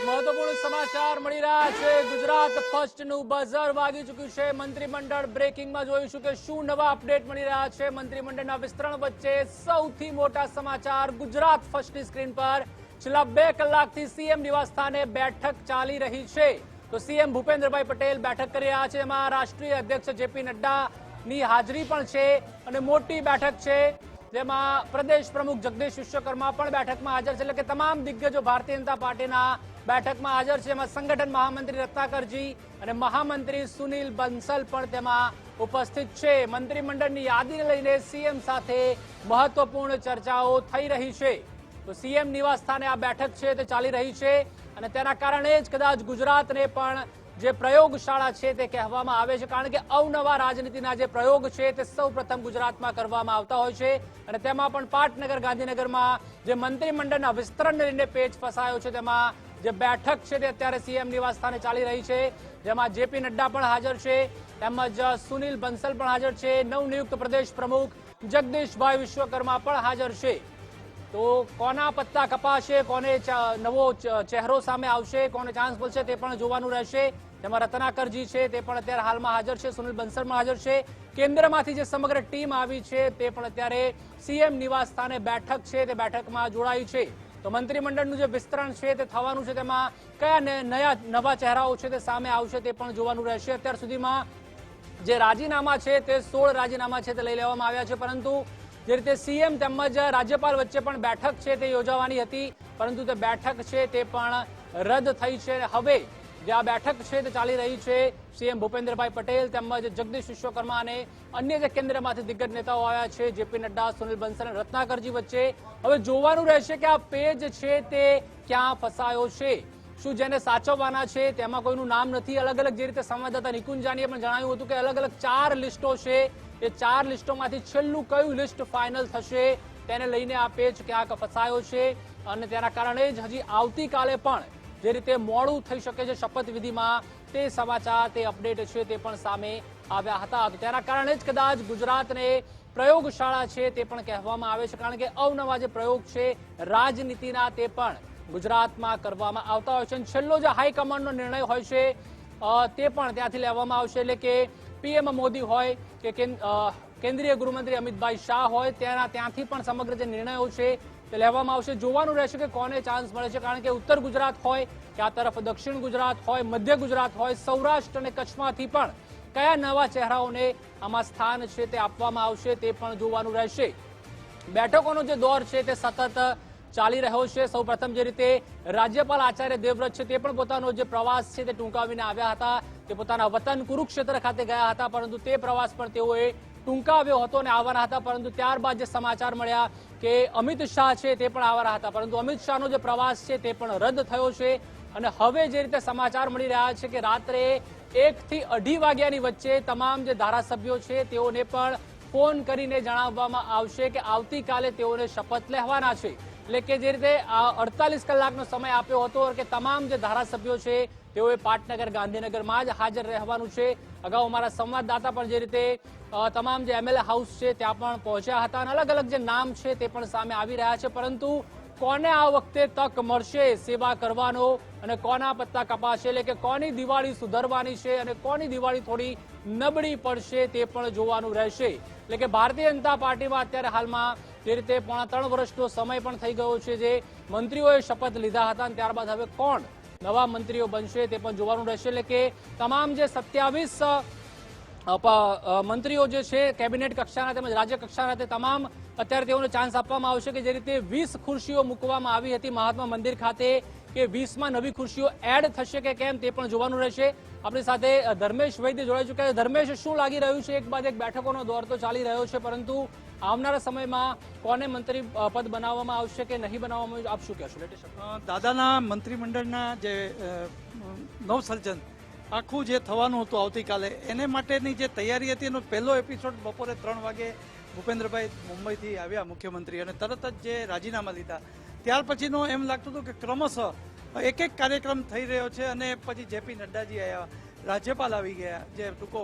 મહત્વપૂર્ણ સમાચાર મળી રહ્યા છે। ગુજરાત ફર્સ્ટનું બઝર વાગી ચૂક્યું છે। મંત્રીમંડળ બ્રેકિંગમાં જોઈશું કે શું નવા અપડેટ મળી રહ્યા છે। મંત્રીમંડળના વિસ્તરણ વચ્ચે સૌથી મોટા સમાચાર ગુજરાત ફર્સ્ટની સ્ક્રીન પર છેલ્લા 2 કલાકથી સીએમ નિવાસસ્થાને બેઠક ચાલી રહી છે। તો સીએમ ભૂપેન્દ્રભાઈ પટેલ બેઠક કરી રહ્યા છે। એમાં રાષ્ટ્રીય અધ્યક્ષ જેપી નડ્ડાની હાજરી પણ છે અને મોટી બેઠક છે, જેમાં પ્રદેશ પ્રમુખ જગદીશ વિશ્વકર્મા પણ બેઠકમાં હાજર છે। એટલે કે તમામ દિગ્ગજો ભારતીય જનતા પાર્ટીના બેઠકમાં હાજર છે। એમાં સંગઠન મહામંત્રી રત્નાકરજી અને મહામંત્રી સુનિલ બંસલ પણ તેમાં ઉપસ્થિત છે। મંત્રીમંડળની યાદીને લઈને સીએમ સાથે મહત્વપૂર્ણ ચર્ચાઓ થઈ રહી છે। તો સીએમ નિવાસસ્થાને આ બેઠક છે તે ચાલી રહી છે અને તેના કારણે જ કદાચ ગુજરાતને પણ જે પ્રયોગશાળા છે તે કહેવામાં આવે છે, કારણ કે અવનવા રાજનીતિના જે પ્રયોગ છે તે સૌપ્રથમ ગુજરાતમાં કરવામાં આવતા હોય છે અને તેમાં પણ પાટનગર ગાંધીનગરમાં જે મંત્રીમંડળના વિસ્તરણને લઈને પેચ ફસાયો છે, તેમાં જે બેઠક છે તે અત્યારે સીએમ નિવાસસ્થાને ચાલી રહી છે, જેમાં જેપી નડ્ડા પણ હાજર છે, તેમજ સુનિલ બંસલ પણ હાજર છે, નવનિયુક્ત પ્રદેશ પ્રમુખ જગદીશભાઈ વિશ્વકર્મા પણ હાજર છે। તો કોના પત્તા કપાશે, કોને નવો ચહેરો સામે આવશે, કોને ચાન્સ મળશે તે પણ જોવાનું રહેશે। તેમાં રત્નાકરજી છે તે પણ અત્યારે હાલમાં હાજર છે, સુનિલ બંસલ પણ હાજર છે, કેન્દ્રમાંથી જે સમગ્ર ટીમ આવી છે તે પણ અત્યારે સીએમ નિવાસસ્થાને બેઠક છે તે બેઠકમાં જોડાઈ છે। તો મંત્રીમંડળનું જે વિસ્તરણ છે તે થવાનું છે, તેમાં કયા નવા ચહેરાઓ છે તે સામે આવશે તે પણ જોવાનું રહેશે। અત્યાર સુધીમાં જે રાજીનામા છે તે 16 રાજીનામા છે તે લઈ લેવામાં આવ્યા છે, પરંતુ જે રીતે સીએમ તેમજ રાજ્યપાલ વચ્ચે પણ બેઠક છે તે યોજાવાની હતી, પરંતુ તે બેઠક છે તે પણ રદ થઈ છે। હવે જે આ બેઠક છે તે ચાલી રહી છે સીએમ ભૂપેન્દ્રભાઈ પટેલ તેમજ જગદીશ વિશ્વકર્મા અને અન્ય જે કેન્દ્રમાંથી દિગ્ગજ નેતાઓ આવ્યા છે, જેપી નડ્ડા, સુનિલ બંસલ અને રત્નાકરજી વચ્ચે હવે જોવાનું રહેશે કે આ પેજ છે તે ક્યાં ફસાયો છે। શું જેને સાચવવાના છે તેમાં કોઈનું નામ નથી। અલગ અલગ જે રીતે સંવાદદાતા નિકુંજાનીએ પણ જણાવ્યું હતું કે અલગ અલગ 4 લિસ્ટો છે, એ 4 લિસ્ટોમાંથી છેલ્લું કયું લિસ્ટ ફાઇનલ થશે તેને લઈને આ પેજ ક્યાંક ફસાયો છે અને તેના કારણે જ હજી આવતીકાલે પણ જે રીતે મોડું થઈ શકે છે શપથવિધિમાં, તે સમાચાર, તે અપડેટ છે તે પણ સામે આવ્યા હતા। તો તેના કારણે જ કદાચ ગુજરાતને પ્રયોગશાળા છે તે પણ કહેવામાં આવે છે, કારણ કે અવનવા જે પ્રયોગ છે રાજનીતિના તે પણ ગુજરાતમાં કરવામાં આવતા હોય છે। છેલ્લો જે હાઈકમાન્ડનો નિર્ણય હોય છે તે પણ ત્યાંથી લેવામાં આવશે। એટલે કે પીએમ મોદી હોય કે કેન્દ્રીય ગૃહમંત્રી અમિતભાઈ શાહ હોય, ત્યાંથી પણ સમગ્ર જે નિર્ણયો છે તે લેવામાં આવશે। જોવાનું રહેશે કે કોને ચાન્સ મળે છે, કારણ કે ઉત્તર ગુજરાત હોય કે આ તરફ દક્ષિણ ગુજરાત હોય, મધ્ય ગુજરાત હોય, સૌરાષ્ટ્ર અને કચ્છમાંથી પણ કયા નવા ચહેરાઓને આમાં સ્થાન છે તે આપવામાં આવશે તે પણ જોવાનું રહેશે। બેઠકોનો જે દોર છે તે સતત ચાલી રહ્યો છે। સૌપ્રથમ જે રીતે રાજ્યપાલ આચાર્ય દેવવ્રત છે તે પણ પોતાનો જે પ્રવાસ છે તે ટૂંકાવીને આવ્યા હતા, તે પોતાના વતન કુરુક્ષેત્ર ખાતે ગયા હતા, પરંતુ તે પ્રવાસ પણ તેઓએ ટૂંકાવ્યો હતો અને આવવાના હતા, પરંતુ ત્યારબાદ જે સમાચાર મળ્યા કે અમિત શાહ છે તે પણ આવવાના હતા, પરંતુ અમિત શાહનો જે પ્રવાસ છે તે પણ રદ થયો છે અને હવે જે રીતે સમાચાર મળી રહ્યા છે કે રાત્રે 1 થી 2:30 વાગ્યાની વચ્ચે તમામ જે ધારાસભ્યો છે તેઓને પણ ફોન કરીને જણાવવામાં આવશે કે આવતીકાલે તેઓને શપથ લેવાના છે। એટલે કે જે રીતે 48 કલાકનો સમય આપ્યો હતો કે તમામ જે ધારાસભ્યો છે તેઓએ પાટનગર ગાંધીનગરમાં જ હાજર રહેવાનું છે। અગાઉ અમારા સંવાદદાતા પણ જે રીતે તમામ જે એમએલએ હાઉસ છે ત્યાં પણ પહોંચ્યા હતા અને અલગ અલગ જે નામ છે તે પણ સામે આવી રહ્યા છે, પરંતુ કોને આ વખતે તક મળશે સેવા કરવાનો અને કોના પત્તા કપાશે, એટલે કે કોની દિવાળી સુધરવાની છે અને કોની દિવાળી થોડી નબળી પડશે તે પણ જોવાનું રહેશે। એટલે કે ભારતીય જનતા પાર્ટીમાં અત્યારે હાલમાં જે રીતે 3.5 વર્ષનો સમય પણ થઈ ગયો છે, જે મંત્રીઓએ શપથ લીધા હતા અને ત્યારબાદ હવે કોણ નવા મંત્રીઓ બનશે તે પણ જોવાનું રહેશે। એટલે કે તમામ જે 27 મંત્રીઓ જે છે કેબિનેટ કક્ષાના તેમજ રાજ્ય કક્ષાના તે તમામ અત્યારે તેઓને ચાન્સ આપવામાં આવશે કે જે રીતે 20 ખુરશીઓ મૂકવામાં આવી હતી મહાત્મા મંદિર ખાતે, કે 20માં નવી ખુરશીઓ એડ થશે કે કેમ તે પણ જોવાનું રહેશે। આપણી સાથે ધર્મેશ વૈદ્ય જોડાઈ ચૂક્યા છે। ધર્મેશ, શું લાગી રહ્યું છે? એક બાદ એક બેઠકોનો દોર તો ચાલી રહ્યો છે, પરંતુ આવનારા સમયમાં કોને મંત્રી પદ બનાવવામાં આવશે કે નહીં બનાવવામાં આવશે, આપ શું કહેશો? દાદાના મંત્રીમંડળના જે નવસર્જન આખું જે થવાનું હતું આવતીકાલે, એને માટેની જે તૈયારી હતી એનો પહેલો એપિસોડ બપોરે 3 વાગે ભૂપેન્દ્રભાઈ મુંબઈથી આવ્યા મુખ્યમંત્રી, અને તરત જ જે રાજીનામા લીધા ત્યાર પછીનો એમ લાગતું હતું કે ક્રમશઃ એક એક કાર્યક્રમ થઈ રહ્યો છે અને પછી જેપી નડ્ડાજી આવ્યા, રાજ્યપાલ આવી ગયા જે ટૂંકો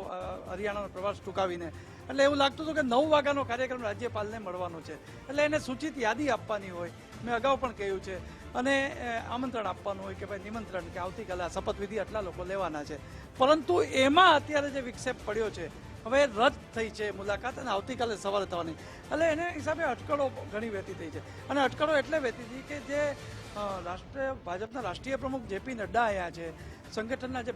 હરિયાણાનો પ્રવાસ ટૂંકાવીને, એટલે એવું લાગતું હતું કે 9 વાગ્યાનો કાર્યક્રમ રાજ્યપાલને મળવાનો છે, એટલે એને સૂચિત યાદી આપવાની હોય। મેં અગાઉ પણ કહ્યું છે અને આમંત્રણ આપવાનું હોય કે ભાઈ નિમંત્રણ કે આવતીકાલે આ શપથવિધિ આટલા લોકો લેવાના છે. પરંતુ એમાં અત્યારે જે વિક્ષેપ પડ્યો છે, હવે રદ થઈ છે મુલાકાત અને આવતીકાલે સવારે થવાની, એટલે એને હિસાબે અટકળો ઘણી વહેતી થઈ છે. અને અટકળો એટલે વહેતી હતી કે જે ભાજપના રાષ્ટ્રીય પ્રમુખ જેપી નડ્ડા અહીંયા છે, સંગઠનના જે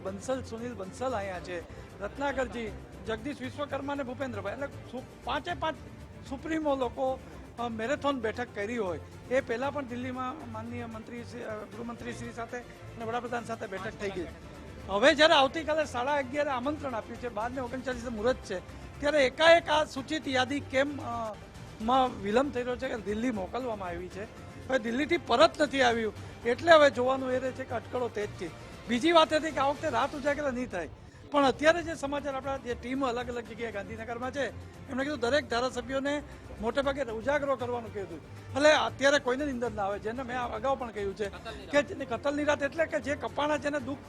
સુનિલ બંસલ અહીંયા છે, રત્નાકરજી, જગદીશ વિશ્વકર્મા અને ભૂપેન્દ્રભાઈ, એટલે 5 સુપ્રીમો લોકો મેરેથોન બેઠક કરી હોય. એ પહેલાં પણ દિલ્હીમાં માનનીય ગૃહમંત્રી શ્રી સાથે અને વડાપ્રધાન સાથે બેઠક થઈ ગઈ. હવે જ્યારે આવતીકાલે 11:30 આમંત્રણ આપ્યું છે, 12:39 મુહૂર્ત છે, ત્યારે એકાએક આ સૂચિત યાદી કેમ માં વિલંબ થઈ રહ્યો છે કે દિલ્હી મોકલવામાં આવી છે. હવે દિલ્હીથી પરત નથી આવ્યું, એટલે હવે જોવાનું એ રહે છે કે અટકળો તેજ છે. બીજી વાત હતી કે આ વખતે રાત ઉજાગરા નહીં થાય, પણ અત્યારે જે સમાચાર આપણા જે ટીમ અલગ અલગ જગ્યાએ ગાંધીનગરમાં છે, એમણે કીધું દરેક ધારાસભ્યોને મોટે ભાગે ઉજાગરો કરવાનું કીધું. એટલે અત્યારે કોઈને નિંદર ના આવે, જેને મેં અગાઉ પણ કહ્યું છે કે કતલની રાત એટલે કે જે કપાણા જેને દુઃખ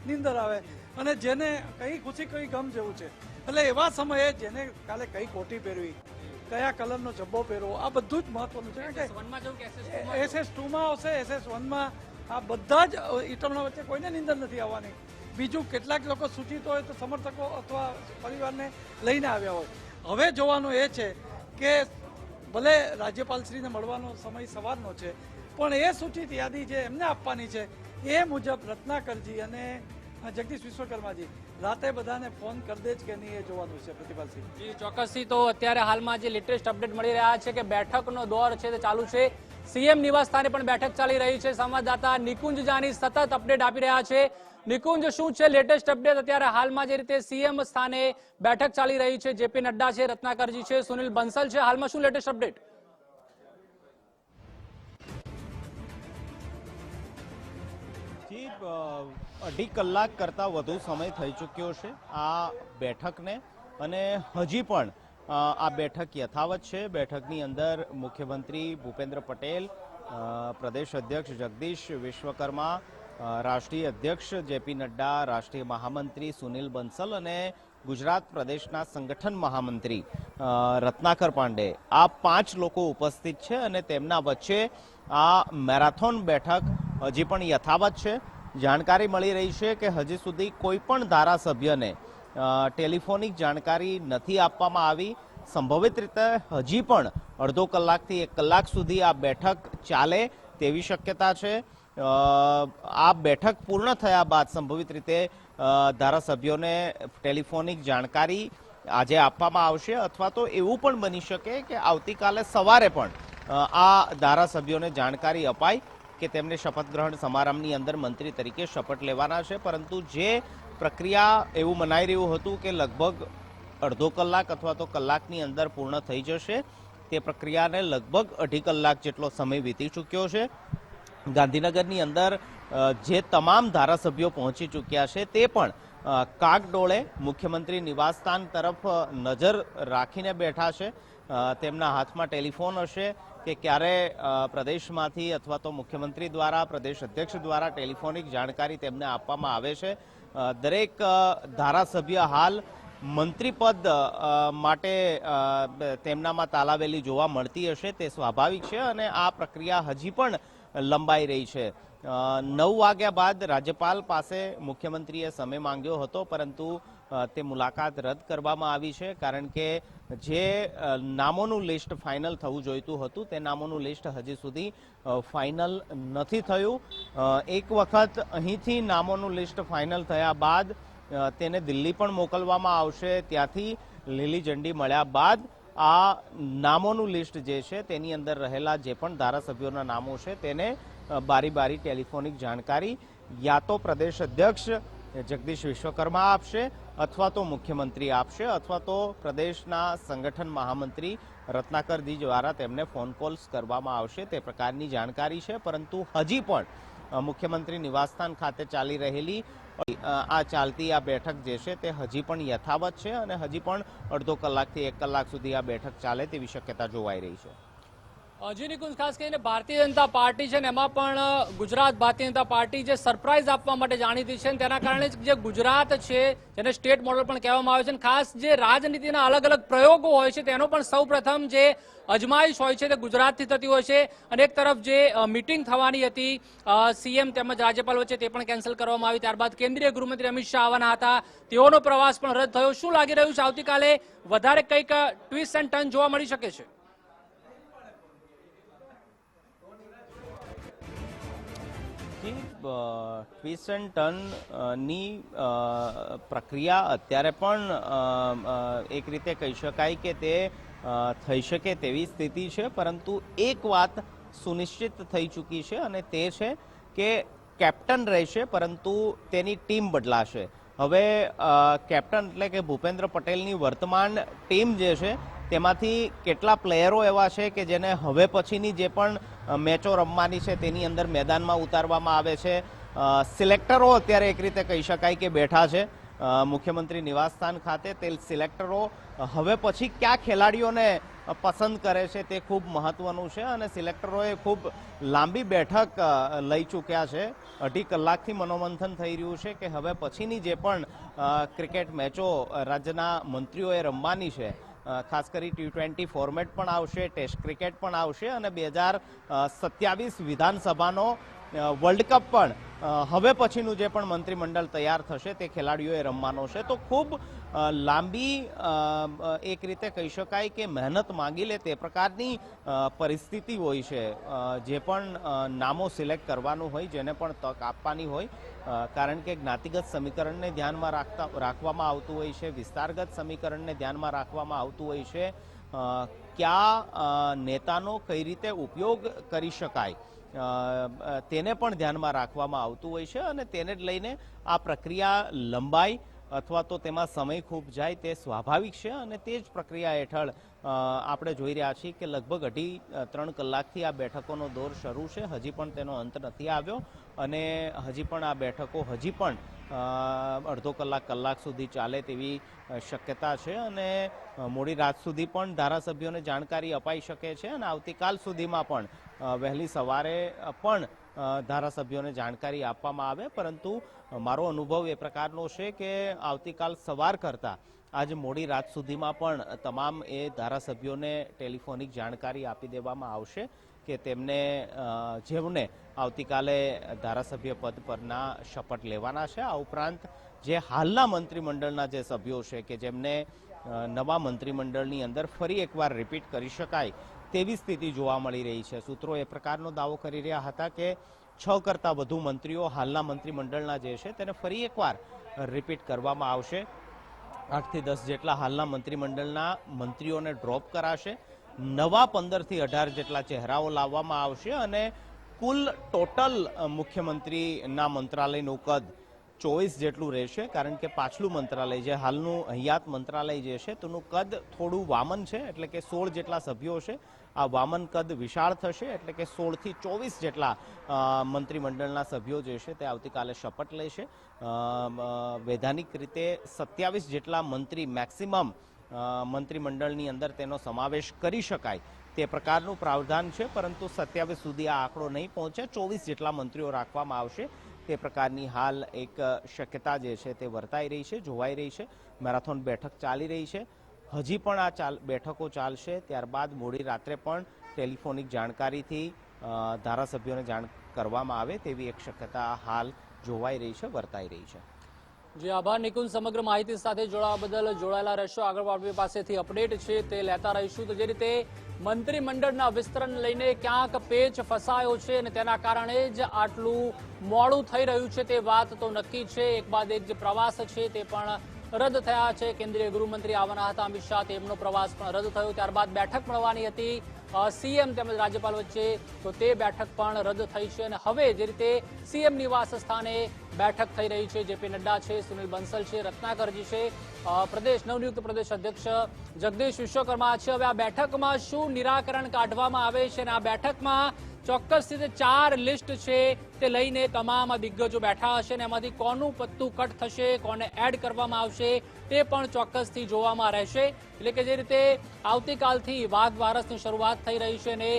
નિંદર આવે અને જેને કઈ ખુશી કઈ ગમ જેવું છે. એટલે એવા સમયે જેને કાલે કઈ કોટી પહેરવી, કયા કલરનો જબ્બો પહેરવો, આ બધું જ મહત્વનું છે. કારણ કે SS2માં આવશે, SS1માં આ બધા જ ઇટમના વચ્ચે કોઈને નિંદર નથી આવવાની. બીજું કેટલાક લોકો સૂચિત હોય તો સમર્થકો અથવા પરિવારને લઈને આવ્યા હોય. હવે જોવાનું એ છે કે ભલે રાજ્યપાલશ્રીને મળવાનો સમય સવારનો છે, પણ એ સૂચિત યાદી જે એમને આપવાની છે એ મુજબ રત્નાકરજી અને જગદીશ વિશ્વકર્માજી રાતે બધાને ફોન કરી દે જ કે નહીં, એ જોવાનું છે. પ્રતિપાલસિંહ જી ચોક્કસથી. તો અત્યારે હાલમાં જે લેટેસ્ટ અપડેટ મળી રહ્યા છે કે બેઠકનો દોર છે તે ચાલુ છે. સીએમ નિવાસ સ્થાને પણ બેઠક ચાલી રહી છે. સંવાદદાતા નિકુંજ જાની સતત અપડેટ આપી રહ્યા છે. નિકુંજ, શું છે લેટેસ્ટ અપડેટ? અત્યારે હાલમાં જે રીતે સીએમ સ્થાને બેઠક ચાલી રહી છે, જેપી નડ્ડા છે, રત્નાકરજી છે, સુનિલ બંસલ છે, હાલમાં શું લેટેસ્ટ અપડેટ? જી 2.5 કલાક કરતાં વધુ સમય થઈ ચૂક્યો છે આ બેઠકને, અને હજી પણ આ બેઠક યથાવત છે. બેઠકની અંદર મુખ્યમંત્રી ભૂપેન્દ્ર પટેલ, પ્રદેશ અધ્યક્ષ જગદીશ વિશ્વકર્મા, રાષ્ટ્રીય અધ્યક્ષ જેપી નડ્ડા, રાષ્ટ્રીય મહામંત્રી સુનિલ બંસલ અને ગુજરાત પ્રદેશના સંગઠન મહામંત્રી રત્નાકર પાંડે, આ 5 લોકો ઉપસ્થિત છે. અને તેમના વચ્ચે આ મેરાથોન બેઠક હજી પણ યથાવત છે. જાણકારી મળી રહી છે કે હજી સુધી કોઈ પણ ધારાસભ્યને ટેલિફોનિક જાણકારી નથી આપવામાં આવી. સંભવિત રીતે હજી પણ અડધો કલાકથી 1 કલાક સુધી આ બેઠક ચાલે તેવી શક્યતા છે. આ બેઠક પૂર્ણ થયા બાદ સંભવિત રીતે ધારાસભ્યોને ટેલિફોનિક જાણકારી આજે આપવામાં આવશે, અથવા તો એવું પણ બની શકે કે આવતીકાલે સવારે પણ આ ધારાસભ્યોને જાણકારી અપાય કે તેમને શપથ ગ્રહણ સમારંભની અંદર મંત્રી તરીકે શપથ લેવાના છે. પરંતુ જે પ્રક્રિયા એવું મનાઈ રહ્યું હતું કે લગભગ અડધો કલાક અથવા તો કલાકની અંદર પૂર્ણ થઈ જશે, તે પ્રક્રિયાને લગભગ 2.5 કલાક જેટલો સમય વીતી ચૂક્યો છે. ગાંધીનગરની અંદર જે તમામ ધારાસભ્યો પહોંચી ચૂક્યા છે તે પણ કાગડોળે મુખ્યમંત્રી નિવાસસ્થાન તરફ નજર રાખીને બેઠા છે. તેમના હાથમાં ટેલિફોન હશે કે ક્યારે પ્રદેશમાંથી અથવા તો મુખ્યમંત્રી દ્વારા, પ્રદેશ અધ્યક્ષ દ્વારા ટેલિફોનિક જાણકારી તેમને આપવામાં આવે છે. દરેક ધારાસભ્ય હાલ મંત્રીપદ માટે તેમનામાં તાલાવેલી જોવા મળતી હશે, તે સ્વાભાવિક છે. અને આ પ્રક્રિયા હજી પણ લંબાઈ રહી છે. 9 વાગ્યા બાદ રાજ્યપાલ પાસે મુખ્યમંત્રીએ સમય માંગ્યો હતો, પરંતુ તે મુલાકાત રદ કરવામાં આવી છે. કારણ કે જે નામોનું લિસ્ટ ફાઇનલ થવું જોઈતું હતું તે નામોનું લિસ્ટ હજી સુધી ફાઇનલ નથી થયું. એક વખત અહીંથી નામોનું લિસ્ટ ફાઇનલ થયા બાદ તેને દિલ્હી પણ મોકલવામાં આવશે. ત્યાંથી લીલી ઝંડી મળ્યા બાદ આ નામોનું લિસ્ટ જે છે તેની અંદર રહેલા જે પણ ધારાસભ્યોના નામો છે તેને બારી બારી ટેલિફોનિક જાણકારી યા તો પ્રદેશ અધ્યક્ષ જગદીશ વિશ્વકર્મા આપશે, અથવા તો મુખ્યમંત્રી આપશે, અથવા તો પ્રદેશના સંગઠન મહામંત્રી રત્નાકરજી દ્વારા તેમને ફોન કોલ્સ કરવામાં આવશે. તે પ્રકારની જાણકારી છે. પરંતુ હજી પણ મુખ્યમંત્રી નિવાસસ્થાન ખાતે ચાલી રહેલી આ ચાલતી આ બેઠક જે છે તે હજી પણ યથાવત છે, અને હજી પણ અડધો કલાકથી 1 કલાક સુધી આ બેઠક ચાલે તેવી શક્યતા જોવાઈ રહી છે. જી નિકુંજ, ખાસ કરીને ભારતીય જનતા પાર્ટી છે ને એમાં પણ ગુજરાત ભારતીય જનતા પાર્ટી જે સરપ્રાઇઝ આપવા માટે જાણીતી છે ને તેના કારણે જ જે ગુજરાત છે જેને સ્ટેટ મોડલ પણ કહેવામાં આવે છે અને ખાસ જે રાજનીતિના અલગ અલગ પ્રયોગો હોય છે તેનો પણ સૌપ્રથમ જે અજમાઈશ હોય છે તે ગુજરાતથી થતી હોય છે અને એક તરફ જે મીટિંગ થવાની હતી સીએમ તેમજ રાજ્યપાલ વચ્ચે તે પણ કેન્સલ કરવામાં આવી. ત્યારબાદ કેન્દ્રીય ગૃહમંત્રી અમિત શાહ આવવાના હતા, તેઓનો પ્રવાસ પણ રદ થયો. શું લાગી રહ્યું છે આવતીકાલે વધારે કંઈક ટ્વિસ્ટ એન્ડ ટર્ન જોવા મળી શકે છે? ટ્વિસ્ટ એન્ડ ટર્નની પ્રક્રિયા અત્યારે પણ એક રીતે કહી શકાય કે તે થઈ શકે તેવી સ્થિતિ છે, પરંતુ એક વાત સુનિશ્ચિત થઈ ચૂકી છે અને તે છે કે કેપ્ટન રહેશે પરંતુ તેની ટીમ બદલાશે. હવે કેપ્ટન એટલે કે ભૂપેન્દ્ર પટેલની વર્તમાન ટીમ જે છે તેમાંથી કેટલા પ્લેયરો એવા છે કે જેને હવે પછીની જે પણ મેચો રમવાની છે તેની અંદર મેદાનમાં ઉતારવામાં આવે છે. સિલેક્ટરો અત્યારે એક રીતે કહી શકાય કે બેઠા છે મુખ્યમંત્રી નિવાસસ્થાન ખાતે. તે સિલેક્ટરો હવે પછી કયા ખેલાડીઓને પસંદ કરે છે તે ખૂબ મહત્વનું છે અને સિલેક્ટરોએ ખૂબ લાંબી બેઠક લઈ ચૂક્યા છે. 2.5 કલાકથી મનોમંથન થઈ રહ્યું છે કે હવે પછીની જે પણ ક્રિકેટ મેચો રાજ્યના મંત્રીઓએ રમવાની છે, ખાસ કરી T20 ફોર્મેટ પણ આવશે, ટેસ્ટ ક્રિકેટ પણ આવશે અને 2027 વિધાનસભાનો વર્લ્ડ કપ પણ હવે પછીનું જે પણ મંત્રીમંડળ તૈયાર થશે તે ખેલાડીઓએ રમવાનો છે. તો ખૂબ લાંબી એક રીતે કહી શકાય કે મહેનત માંગી લે તે પ્રકારની પરિસ્થિતિ હોય છે. જે પણ નામો સિલેક્ટ કરવાનું હોય, જેને પણ તક આપવાની હોય, કારણ કે જ્ઞાતિગત સમીકરણને ધ્યાનમાં રાખવામાં આવતું હોય છે, વિસ્તારગત સમીકરણને ધ્યાનમાં રાખવામાં આવતું હોય છે, કયા નેતાનો કઈ રીતે ઉપયોગ કરી શકાય તેને પણ ધ્યાનમાં રાખવામાં આવતું હોય છે અને તેને જ લઈને આ પ્રક્રિયા લંબાઈ અથવા તો તેમાં સમય ખૂબ જાય તે સ્વાભાવિક છે અને તે જ પ્રક્રિયા હેઠળ આપણે જોઈ રહ્યા છીએ કે લગભગ 2.5-3 કલાકથી આ બેઠકોનો દોર શરૂ છે. હજી પણ તેનો અંત નથી આવ્યો અને હજી પણ આ બેઠકો હજી પણ અડધો કલાક સુધી ચાલે તેવી શક્યતા છે અને મોડી રાત સુધી પણ ધારાસભ્યોને જાણકારી અપાઈ શકે છે અને આવતીકાલ સુધીમાં પણ વહેલી સવારે પણ ધારાસભ્યોને જાણકારી આપવામાં આવે. પરંતુ મારો અનુભવ એ પ્રકારનો છે કે આવતીકાલ સવાર કરતાં આજ મોડી રાત સુધીમાં પણ તમામ એ ધારાસભ્યોને ટેલિફોનિક જાણકારી આપી દેવામાં આવશે કે તેમને જેમને આવતીકાલે ધારાસભ્ય પદ પરના શપથ લેવાના છે. આ ઉપરાંત જે હાલના મંત્રીમંડળના જે સભ્યો છે કે જેમને નવા મંત્રીમંડળની અંદર ફરી એકવાર રિપીટ કરી શકાય તેવી સ્થિતિ જોવા મળી રહી છે. સૂત્રો એ પ્રકારનો દાવો કરી રહ્યા હતા કે 6 કરતાં વધુ મંત્રીઓ હાલના મંત્રીમંડળના જે છે તેને ફરી એકવાર રિપીટ કરવામાં આવશે. 8 થી 10 જેટલા હાલના મંત્રીમંડળના મંત્રીઓને ડ્રોપ કરાશે, નવા 15 થી 18 જેટલા ચહેરાઓ લાવવામાં આવશે અને કુલ ટોટલ મુખ્યમંત્રીના મંત્રાલયનું કદ 24 જેટલું રહેશે. કારણ કે પાછલું મંત્રાલય જે હાલનું હયાત મંત્રાલય જે છે તેનું કદ થોડું વામન છે, એટલે કે 16 જેટલા સભ્યો છે. આ વામન કદ વિશાળ થશે, એટલે કે 16 થી 24 જેટલા મંત્રીમંડળના સભ્યો જે છે તે આવતીકાલે શપથ લેશે. વૈધાનિક રીતે 27 જેટલા મંત્રી મેક્સિમમ મંત્રીમંડળની અંદર તેનો સમાવેશ કરી શકાય તે પ્રકારનું પ્રાવધાન છે, પરંતુ 27 સુધી આ આંકડો નહીં પહોંચે. 24 જેટલા મંત્રીઓ રાખવામાં આવશે તે પ્રકારની હાલ એક શક્યતા જે છે તે વર્તાઈ રહી છે, જોવાઈ રહી છે. મેરાથોન બેઠક ચાલી રહી છે, હજી પણ આ બેઠકો ચાલશે. ત્યારબાદ મોડી રાત્રે પણ ટેલિફોનિક જાણકારીથી ધારાસભ્યોને જાણ કરવામાં આવે તેવી એક શક્યતા હાલ જોવાઈ રહી છે, વર્તાઈ રહી છે. જી આભાર નિકુંજ, સમગ્ર માહિતી સાથે જોડાવા બદલ. જોડાયેલા રહેશો, આગળ આપણી પાસેથી અપડેટ છે તે લેતા રહીશું. તો જે રીતે મંત્રીમંડળના વિસ્તરણ લઈને ક્યાંક પેચ ફસાયો છે અને તેના કારણે જ આટલું મોડું થઈ રહ્યું છે તે વાત તો નક્કી છે. એક બાદ એક જે પ્રવાસ છે તે પણ રદ થયા છે. કેન્દ્રીય ગૃહમંત્રી આવવાના હતા અમિત શાહ, તેમનો પ્રવાસ પણ રદ થયો. ત્યારબાદ બેઠક મળવાની હતી સીએમ તેમજ રાજ્યપાલ વચ્ચે, તો તે બેઠક પણ રદ થઈ છે અને હવે જે રીતે સીએમ નિવાસ સ્થાને બેઠક થઈ રહી છે, જેપી નડ્ડા છે, સુનિલ બંસલ છે, રત્નાકરજી છે, નવનિયુક્ત પ્રદેશ અધ્યક્ષ જગદીશ વિશ્વકર્મા છે. હવે આ બેઠકમાં શું નિરાકરણ કાઢવામાં આવે છે અને આ બેઠકમાં ચોક્કસથી તે 4 લિસ્ટ છે તે લઈને તમામ દિગ્ગજો બેઠા હશે અને એમાંથી કોનું પત્તું કટ થશે, કોને એડ કરવામાં આવશે તે પણ ચોક્કસથી જોવામાં રહેશે. એટલે કે જે રીતે આવતીકાલથી વાઘ બારસની શરૂઆત થઈ રહી છે અને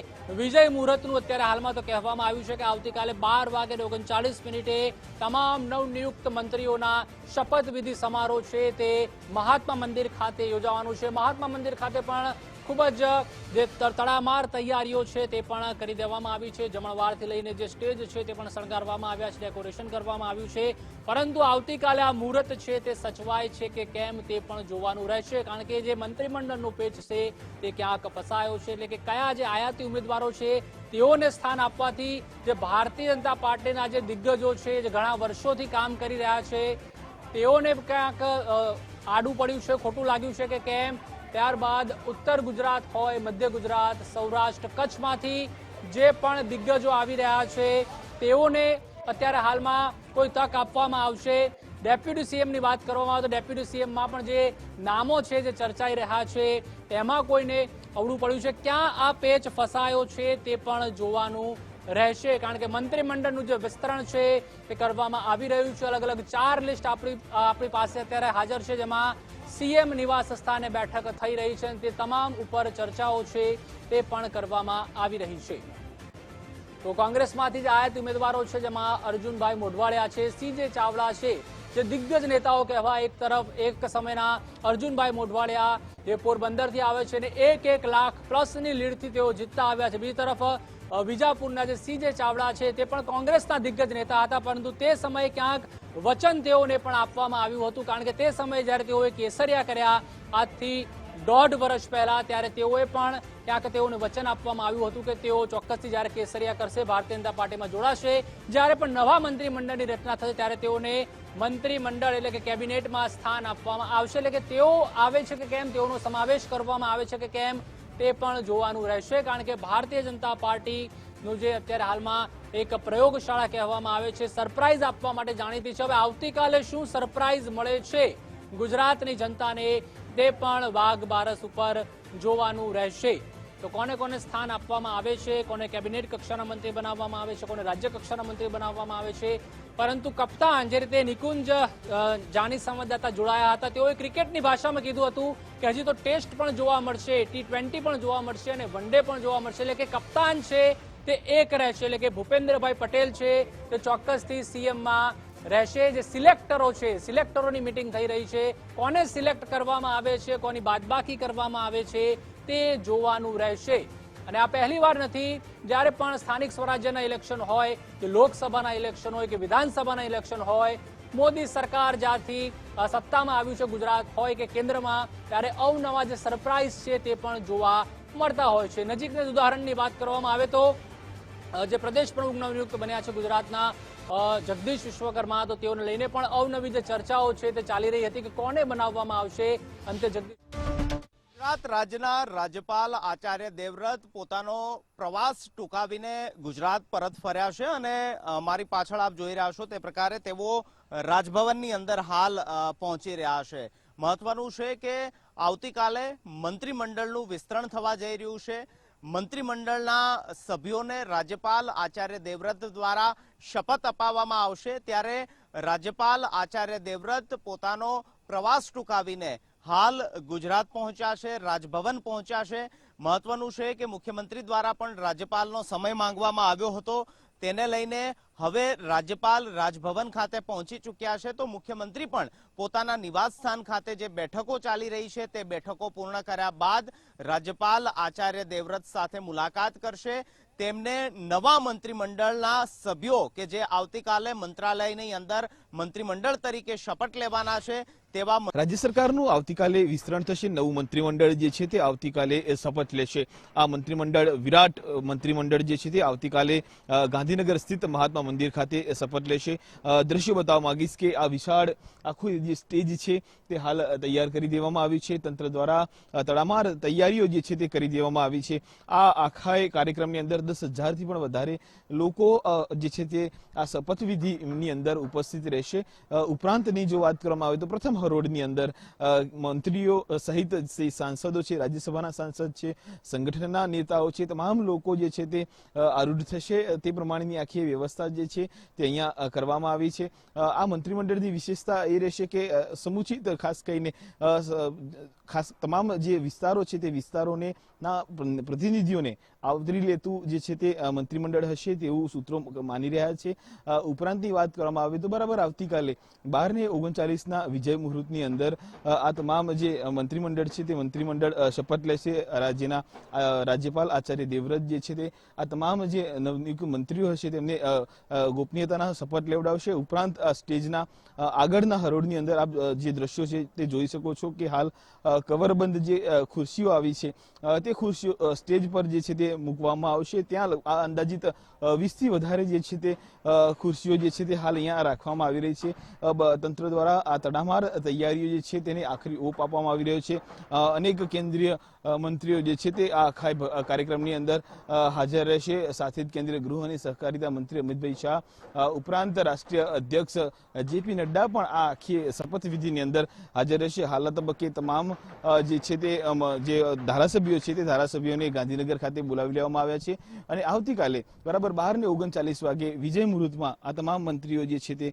વિજય મુહૂર્તનું અત્યારે હાલમાં તો કહેવામાં આવ્યું છે કે આવતીકાલે 12:39 તમામ નવનિયુક્ત મંત્રીઓના શપથવિધિ સમારોહ છે તે મહાત્મા મંદિર ખાતે યોજાવાનું છે. મહાત્મા મંદિર ખાતે પણ ખૂબ જ જે તડામાર તૈયારીઓ છે તે પણ કરી દેવામાં આવી છે. જમણવારથી લઈને જે સ્ટેજ છે તે પણ શણગારવામાં આવ્યા છે, ડેકોરેશન કરવામાં આવ્યું છે. પરંતુ આવતીકાલે આ મુહૂર્ત છે તે સચવાય છે કે કેમ તે પણ જોવાનું રહેશે, કારણ કે જે મંત્રીમંડળનો પેચ છે તે ક્યાંક ફસાયો છે. એટલે કે કયા જે આયાતી ઉમેદવારો છે તેઓને સ્થાન આપવાથી જે ભારતીય જનતા પાર્ટીના જે દિગ્ગજો છે જે ઘણા વર્ષોથી કામ કરી રહ્યા છે તેઓને ક્યાંક આડું પડ્યું છે, ખોટું લાગ્યું છે કે કેમ. ત્યારબાદ ઉત્તર ગુજરાત હોય, મધ્ય ગુજરાત, સૌરાષ્ટ્ર, કચ્છમાંથી જે પણ દિગ્ગજો આવી રહ્યા છે તેઓને અત્યારે હાલમાં કોઈ તક આપવામાં આવશે. ડેપ્યુટી સીએમની વાત કરવામાં આવે તો ડેપ્યુટી સીએમમાં પણ જે નામો છે જે ચર્ચાઈ રહ્યા છે તેમાં કોઈને અવળું પડ્યું છે. ક્યાં આ પેચ ફસાયો છે તે પણ જોવાનું રહેશે, કારણ કે મંત્રીમંડળનું જે વિસ્તરણ છે તે કરવામાં આવી રહ્યું છે. અલગ અલગ 4 લિસ્ટ આપણી પાસે અત્યારે હાજર છે, જેમાં સીએમ નિવાસ સ્થાને બેઠક થઈ રહી છે અને તે તમામ ઉપર ચર્ચાઓ છે તે પણ કરવામાં આવી રહી છે. તો કોંગ્રેસમાંથી જે આયાત ઉમેદવારો છે જેમાં અર્જુનભાઈ મોઢવાડિયા છે, સીજે ચાવડા છે, જે દિગ્ગજ નેતાઓ કહેવાય. એક તરફ એક સમયના અર્જુનભાઈ મોઢવાડિયા જે પોરબંદરથી આવે છે અને 1 લાખ પ્લસની લીડથી તેઓ જીતતા આવ્યા છે. બીજી તરફ વિજાપુરના જે સીજે ચાવડા છે તે પણ કોંગ્રેસના દિગ્ગજ નેતા હતા, પરંતુ તે સમયે ક્યાંક વચન તેઓને પણ આપવામાં આવ્યું હતું, કારણ કે તે સમયે જ્યારે તેઓએ કેસરિયા કર્યા આજથી 1.5 વર્ષ પહેલા, ત્યારે તેઓએ પણ ક્યાંક તેઓને વચન આપવામાં આવ્યું હતું કે તેઓ ચોક્કસથી જ્યારે કેસરિયા કરશે ભારતીય જનતા પાર્ટીમાં જોડાશે. જ્યારે પણ નવા મંત્રીમંડળની રચના થશે ત્યારે તેઓને મંત્રીમંડળ એટલે કે કેબિનેટમાં સ્થાન આપવામાં આવશે. એટલે કે તેઓ આવે છે કે કેમ, તેઓનો સમાવેશ કરવામાં આવે છે કે કેમ તે પણ જોવાનું રહેશે, કારણ કે ભારતીય જનતા પાર્ટીનું જે અત્યારે હાલમાં એક પ્રયોગશાળા કહેવામાં આવે છે, સરપ્રાઈઝ આપવા માટે જાણીતી છે. હવે આવતીકાલે શું સરપ્રાઈઝ મળે છે ગુજરાતની જનતાને તે પણ વાઘ બારસ ઉપર જોવાનું રહેશે. તો કોને કોને સ્થાન આપવામાં આવે છે, કોને કેબિનેટ કક્ષાના મંત્રી બનાવવામાં આવે છે, કોને રાજ્ય કક્ષાના મંત્રી બનાવવામાં આવે છે. પરંતુ કપ્તાન જે રીતે નિકુંજ જાની સંવાદદાતા જોડાયા હતા, તેઓએ ક્રિકેટની ભાષામાં કીધું હતું કે હજી તો ટેસ્ટ પણ જોવા મળશે, T20 પણ જોવા મળશે અને વન ડે પણ જોવા મળશે. એટલે કે કપ્તાન છે તે એક રહેશે, એટલે કે ભૂપેન્દ્રભાઈ પટેલ છે તે ચોક્કસથી સીએમમાં રહેશે. જે સિલેક્ટરો છે, સિલેક્ટરોની મીટિંગ થઈ રહી છે, કોને સિલેક્ટ કરવામાં આવે છે, કોની બાદબાકી કરવામાં આવે છે તે જોવાનું રહેશે. અને આ પહેલી વાર નથી, જ્યારે પણ સ્થાનિક સ્વરાજ્યના ઇલેક્શન હોય કે લોકસભાના ઇલેક્શન હોય કે વિધાનસભાના ઇલેક્શન હોય, મોદી સરકાર જ્યારથી સત્તામાં આવ્યું છે ગુજરાત હોય કે કેન્દ્રમાં, ત્યારે અવનવા જે સરપ્રાઈઝ છે તે પણ જોવા મળતા હોય છે. નજીકના ઉદાહરણની વાત કરવામાં આવે તો જે પ્રદેશ પ્રમુખ નવનિયુક્ત બન્યા છે ગુજરાતના જગદીશ વિશ્વકર્મા, તો તેઓને લઈને પણ અવનવી જે ચર્ચાઓ છે તે ચાલી રહી હતી કે કોને બનાવવામાં આવશે. અંતે ગુજરાત રાજ્યના રાજ્યપાલ આચાર્ય દેવવ્રત પોતાનો પ્રવાસ ટૂંકાવીને ગુજરાત પરત ફર્યા છે અને મારી પાછળ આપ જોઈ રહ્યા છો તે પ્રકારે તેઓ રાજભવનની અંદર હાલ પહોંચી રહ્યા છે. મહત્વનું છે કે આવતીકાલે મંત્રીમંડળનું વિસ્તરણ થવા જઈ રહ્યું છે. મંત્રીમંડળના સભ્યોને રાજ્યપાલ આચાર્ય દેવવ્રત દ્વારા શપથ અપાવવામાં આવશે, ત્યારે રાજ્યપાલ આચાર્ય દેવવ્રત પોતાનો પ્રવાસ ટૂંકાવીને હાલ ગુજરાત પહોંચ્યા છે, રાજભવન પહોંચ્યા છે. મહત્વનું છે કે મુખ્યમંત્રી દ્વારા પણ રાજ્યપાલનો સમય માંગવામાં આવ્યો હતો, તેને લઈને હવે રાજ્યપાલ રાજભવન ખાતે પહોંચી ચૂક્યા છે. તો મુખ્યમંત્રી પણ પોતાના નિવાસ સ્થાન ખાતે જે બેઠકો ચાલી રહી છે તે બેઠકો પૂર્ણ કર્યા બાદ રાજ્યપાલ આચાર્ય દેવવ્રત સાથે મુલાકાત કરશે. તેમને નવા મંત્રીમંડળના સભ્યો કે જે આવતીકાલે મંત્રાલયની અંદર મંત્રીમંડળ તરીકે શપથ લેવાના છે તેવા રાજ્ય સરકારનું આવતીકાલે વિસ્તરણ થશે. નવું મંત્રીમંડળ જે છે તે આવતીકાલે શપથ લેશે. આ મંત્રીમંડળ વિરાટ મંત્રીમંડળ જે છે તે આવતીકાલે ગાંધીનગર સ્થિત મહાત્મા મંદિર ખાતે શપથ લેશે. દ્રશ્ય બતાવવા માંગીશ કે આ વિશાળ આખું જે સ્ટેજ છે તે હાલ તૈયાર કરી દેવામાં આવ્યું છે. તંત્ર દ્વારા તડામાર તૈયારીઓ જે છે તે કરી દેવામાં આવી છે. આ આખા કાર્યક્રમની અંદર 10,000થી પણ વધારે લોકો જે છે તે આ શપથવિધિની અંદર ઉપસ્થિત રહેશે. ઉપરાંતની જો વાત કરવામાં આવે તો પ્રથમ હરોળની અંદર મંત્રીઓ સહિત જે સાંસદો છે, રાજ્યસભાના સાંસદ છે, સંગઠનના નેતાઓ છે, તમામ લોકો જે છે તે આરૂઢ થશે તે પ્રમાણેની આખી વ્યવસ્થા જે છે તે અહીંયા કરવામાં આવી છે. આ મંત્રીમંડળની વિશેષતા એ રહેશે કે સમુચિત ખાસ કરીને ખાસ તમામ જે વિસ્તારો છે તે વિસ્તારોને ના પ્રતિનિધિઓને આવરી લેતું જે છે તે મંત્રીમંડળ હશે તેવું સૂત્રો માની રહ્યા છે. ઉપરાંતની વાત કરવામાં આવે તો બરાબર આવતીકાલે 12 ને 39ના વિજય મુહૂર્તની અંદર આ તમામ જે મંત્રીમંડળ છે તે મંત્રીમંડળ શપથ લેશે. રાજ્યના રાજ્યપાલ આચાર્ય દેવવ્રત જે છે તે આ તમામ જે નવનિયુક્ત મંત્રીઓ હશે તેમને ગોપનીયતાના શપથ લેવડાવશે. ઉપરાંત સ્ટેજના આગળના હરોળની અંદર આપ જે દ્રશ્યો છે તે જોઈ શકો છો કે હાલ કવરબંધ જે ખુરશીઓ આવી છે તે ખુરશીઓ સ્ટેજ પર જે છે તે મૂકવામાં આવશે. ત્યાં આ અંદાજિત 20 થી વધારે જે છે તે ખુરશીઓ જે છે તે હાલ અહીંયા રાખવામાં આવી રહી છે. તંત્ર દ્વારા આ તડામાર તૈયારીઓ જે છે તેને આખરી ઓપ આપવામાં આવી રહ્યો છે. અનેક કેન્દ્રીય મંત્રીઓ જે છે તે આ આખા કાર્યક્રમની અંદર હાજર રહેશે. સાથે જ કેન્દ્રીય ગૃહ અને સહકારિતા મંત્રી અમિતભાઈ શાહ ઉપરાંત રાષ્ટ્રીય અધ્યક્ષ જેપી નડ્ડા પણ આ આખી શપથવિધિની અંદર હાજર રહેશે. હાલના તબક્કે તમામ જે છે તે જે ધારાસભ્યો છે તે ધારાસભ્યોને ગાંધીનગર ખાતે બોલાવી લેવામાં આવ્યા છે અને આવતીકાલે બરાબર 12 ને 39 વાગે વિજય મુહૂર્તમાં આ તમામ મંત્રીઓ જે છે તે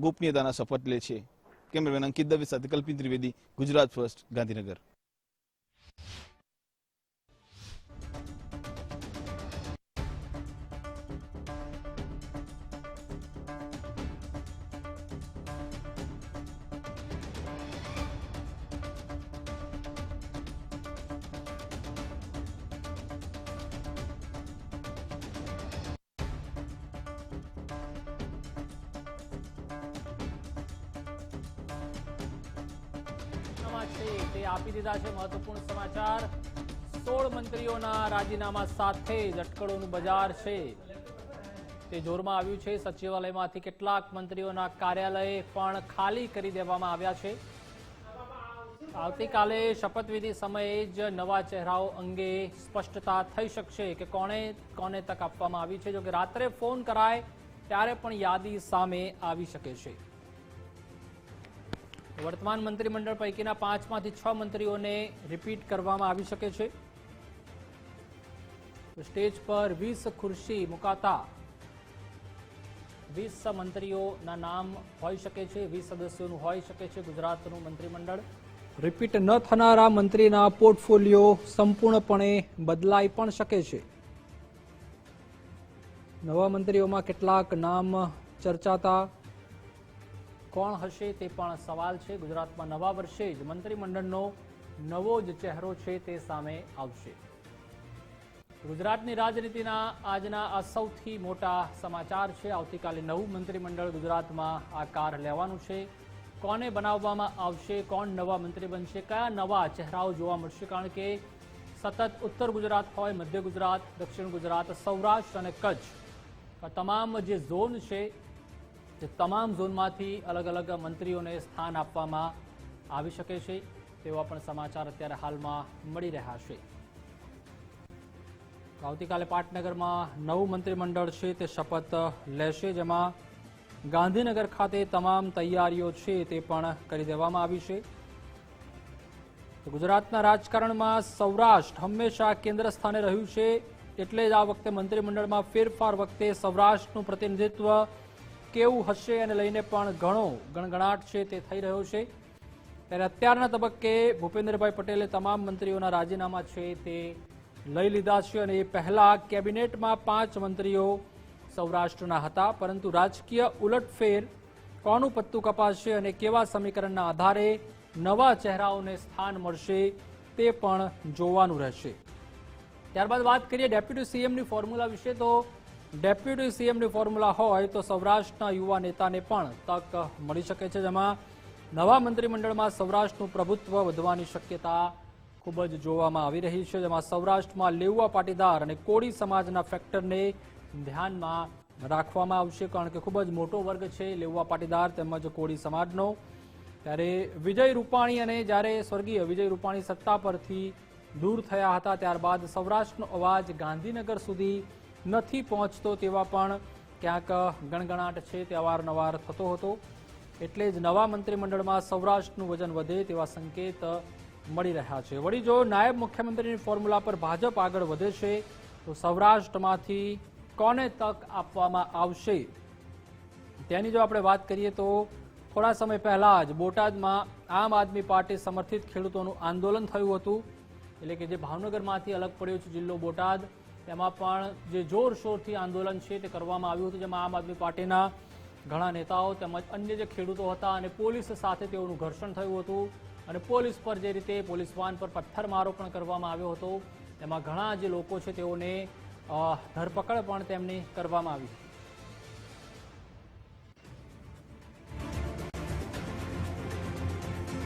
ગોપનીયતાના શપથ લે છે. કેમેરામેન અંકિત દવે સાથે કલ્પિત ત્રિવેદી, ગુજરાત ફર્સ્ટ, ગાંધીનગર. તે આપી દીધા છે મહત્વપૂર્ણ સમાચાર. 16 મંત્રીઓના રાજીનામા સાથે જ અટકળોનું બજાર છે તે જોરમાં આવ્યું છે. સચિવાલયમાંથી કેટલાક મંત્રીઓના કાર્યાલય પણ ખાલી કરી દેવામાં આવ્યા છે. આવતીકાલે શપથવિધિ સમયે જ નવા ચહેરાઓ અંગે સ્પષ્ટતા થઈ શકશે કે કોને તક આપવામાં આવી છે. જો કે રાત્રે ફોન કરાય ત્યારે પણ યાદી સામે આવી શકે છે. વર્તમાન મંત્રીમંડળ પૈકીના 5 માંથી 6 મંત્રીઓને રિપીટ કરવામાં આવી શકે છે. સ્ટેજ પર 20 ખુરશી મુકાતા 20 મંત્રીઓના નામ હોઈ શકે છે, 20 સદસ્યોનું હોઈ શકે છે ગુજરાતનું મંત્રીમંડળ. રિપીટ ન થનારા મંત્રીના પોર્ટફોલિયો સંપૂર્ણપણે બદલાઈ પણ શકે છે. નવા મંત્રીઓમાં કેટલાક નામ ચર્ચાતા કોણ હશે તે પણ સવાલ છે. ગુજરાતમાં નવા વર્ષે જ મંત્રીમંડળનો નવો જ ચહેરો છે તે સામે આવશે. ગુજરાતની રાજનીતિના આજના આ સૌથી મોટા સમાચાર છે. આવતીકાલે નવું મંત્રીમંડળ ગુજરાતમાં આકાર લેવાનું છે. કોને બનાવવામાં આવશે, કોણ નવા મંત્રી બનશે, કયા નવા ચહેરાઓ જોવા મળશે, કારણ કે સતત ઉત્તર ગુજરાત હોય, મધ્ય ગુજરાત, દક્ષિણ ગુજરાત, સૌરાષ્ટ્ર અને કચ્છ આ તમામ જે ઝોન છે તે તમામ ઝોનમાંથી અલગ અલગ મંત્રીઓને સ્થાન આપવામાં આવી શકે છે તેવા પણ સમાચાર અત્યારે હાલમાં મળી રહ્યા છે. આવતીકાલે પાટનગરમાં નવું મંત્રીમંડળ છે તે શપથ લેશે, જેમાં ગાંધીનગર ખાતે તમામ તૈયારીઓ છે તે પણ કરી દેવામાં આવી છે. તો ગુજરાતના રાજકારણમાં સૌરાષ્ટ્ર હંમેશા કેન્દ્ર સ્થાને રહ્યું છે, એટલે જ આ વખતે મંત્રીમંડળમાં ફેરફાર વખતે સૌરાષ્ટ્રનું પ્રતિનિધિત્વ કેવું હશે એને લઈને પણ ઘણો ગણગણાટ છે તે થઈ રહ્યો છે. ત્યારે અત્યારના તબક્કે ભૂપેન્દ્રભાઈ પટેલે તમામ મંત્રીઓના રાજીનામા છે તે લઈ લીધા છે અને એ પહેલા કેબિનેટમાં 5 મંત્રીઓ સૌરાષ્ટ્રના હતા, પરંતુ રાજકીય ઉલટફેર કોનું પત્તું કપાશે અને કેવા સમીકરણના આધારે નવા ચહેરાઓને સ્થાન મળશે તે પણ જોવાનું રહેશે. ત્યારબાદ વાત કરીએ ડેપ્યુટી સીએમની ફોર્મ્યુલા વિશે. તો ડેપ્યુટી સીએમની ફોર્મ્યુલા હોય તો સૌરાષ્ટ્રના યુવા નેતાને પણ તક મળી શકે છે, જેમાં નવા મંત્રીમંડળમાં સૌરાષ્ટ્રનું પ્રભુત્વ વધવાની શક્યતા ખૂબ જ જોવામાં આવી રહી છે, જેમાં સૌરાષ્ટ્રમાં લેઉવા પાટીદાર અને કોળી સમાજના ફેક્ટરને ધ્યાનમાં રાખવામાં આવશે, કારણ કે ખૂબ જ મોટો વર્ગ છે લેઉવા પાટીદાર તેમજ કોળી સમાજનો. ત્યારે વિજય રૂપાણી અને જ્યારે સ્વર્ગીય વિજય રૂપાણી સત્તા પરથી દૂર થયા હતા ત્યારબાદ સૌરાષ્ટ્રનો અવાજ ગાંધીનગર સુધી નથી પહોંચતો તેવા પણ ક્યાંક ગણગણાટ છે તે અવારનવાર થતો હતો. એટલે જ નવા મંત્રીમંડળમાં સૌરાષ્ટ્રનું વજન વધે તેવા સંકેત મળી રહ્યા છે. વળી જો નાયબ મુખ્યમંત્રીની ફોર્મ્યુલા પર ભાજપ આગળ વધે છે તો સૌરાષ્ટ્રમાંથી કોને તક આપવામાં આવશે તેની જો આપણે વાત કરીએ તો થોડા સમય પહેલા જ બોટાદમાં આમ આદમી પાર્ટી સમર્થિત ખેડૂતોનું આંદોલન થયું હતું. એટલે કે જે ભાવનગરમાંથી અલગ પડ્યો છે જિલ્લો બોટાદ, તેમાં પણ જે જોરશોરથી આંદોલન છે તે કરવામાં આવ્યું હતું, જેમાં આમ આદમી પાર્ટીના ઘણા નેતાઓ તેમજ અન્ય જે ખેડૂતો હતા અને પોલીસ સાથે તેઓનું ઘર્ષણ થયું હતું અને પોલીસ પર જે રીતે પોલીસ વાન પર પથ્થરમારો પણ કરવામાં આવ્યો હતો, તેમાં ઘણા જે લોકો છે તેઓને ધરપકડ પણ તેમની કરવામાં આવી.